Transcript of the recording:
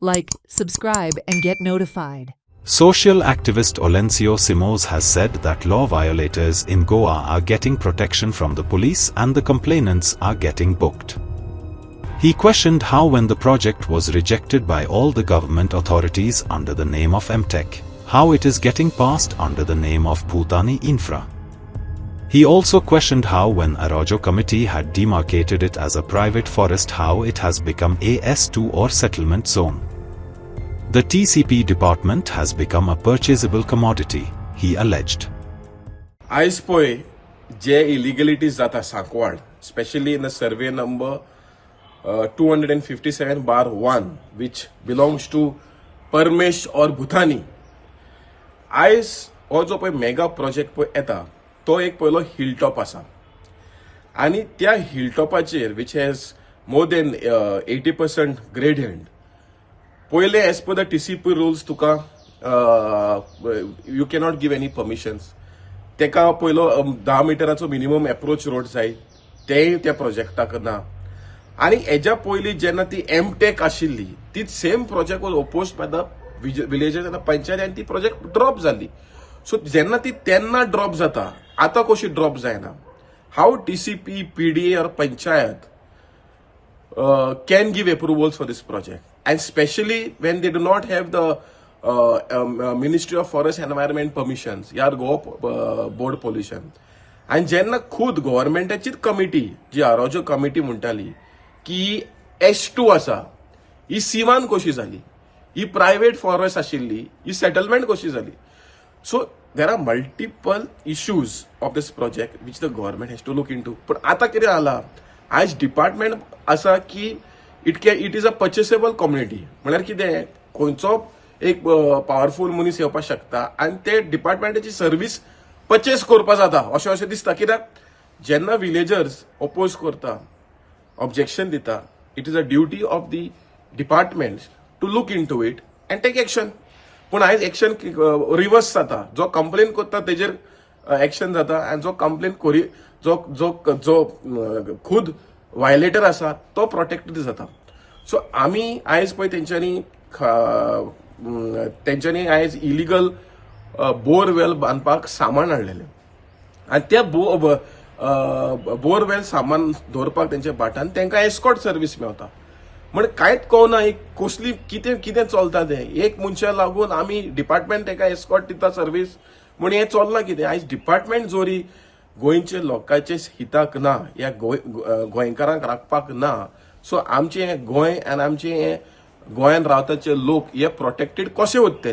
Like, subscribe, and get notified. Social activist Olencio Simões has said that law violators in Goa are getting protection from the police and the complainants are getting booked. He questioned how when the project was rejected by all the government authorities under the name of MTech, how it is getting passed under the name of Bhutani Infra. He also questioned how when Araujo committee had demarcated it as a private forest, how it has become a S2 or settlement zone. The TCP department has become a purchasable commodity, he alleged. आयज पळय जे illegalities जाता Sancoale, specially in the survey number 257/1 which belongs to Paramesh और भुतानी. आयज हो जो पळय mega project पळय येता तो एक पयलो हिलटॉप आसा आनी त्या हिलटॉपाचेर which has more than 80% gradient. पहिले as per the TCP rules तुका you cannot give any permissions. तेका पयलो 10 मिटराचो मिनिमम अप्रोच रोड जाय, तेय त्या प्रोजेक्टाक ना. आनी हेज्या पयलीं जेन्ना ती MTech आशिल्ली ती same project was opposed by the villagers आनी पंचायत आनी ती प्रोजेक्ट ड्रॉप जाली. सो जेन्ना ती तेन्ना ड्रॉप जाता, आतां कशी ड्रॉप जायना? हाऊ TCP, PDA और panchayat can give approvals for this project, and especially when they do not have the Ministry of Forest Environment permissions, या Goa Board Pollution. आणि जेन्ना खुद गव्हर्नमेंटाचीच कमिटी जी आरोजो कमिटी म्हणटाली की S2 आसा, ही सीमान कशी जाली, ही प्रायव्हेट फॉरेस्ट आशिल्ली, ही सेटलमेंट कशी जाली? So there are multiple issues of this project which the government has to look in to. पण आता कितें जाला, आज डिपार्टमेंट आसा की it is a purchasable community. म्हळ्यार कितें, खंयचो एक पॉवरफुल मनीस येवपाक शकता आनी ते डिपार्टमेंटाची सर्व्हिस परचेस करपा जाता अशें दिसता. कित्याक जेन्ना विलेजर्स ओपोज करता, ऑब्जेक्शन दिता, it is a duty of the department to look in to it and take action. पूण आयज एक्शन रिवर्स जाता. जो कंप्लेन करता तेजेर एक्शन जाता आनी जो कंप्लेन करी जो जो जो खुद वायलेटर आसा तो प्रोटेक्टेड जाता. सो आमी आयज पळय तेंच्यांनी आयज इलिगल बोरवेल बांदपाक सामान हाडलेलें आनी त्या बोरवेल सामान दवरपाक तेंच्या बाटान तांकां एस्कॉर्ट सर्वीस मेवता. म्हणजे कांयच कळना एक कसली कितें चलता तें. एक मनशा लागून आमी डिपार्टमेंट ताका एस्कॉर्ट दिता सर्वीस म्हण हें चल्लां कितें? आयज डिपार्टमेंट जोरी गोंयच्या लोकांचे हिताक ना, या गोंयकारांक राखपाक ना, सो आमचें हें गोंय आनी आमचें हें गोंयान रावताचे लोक हे प्रोटेक्टेड कशे उरतले?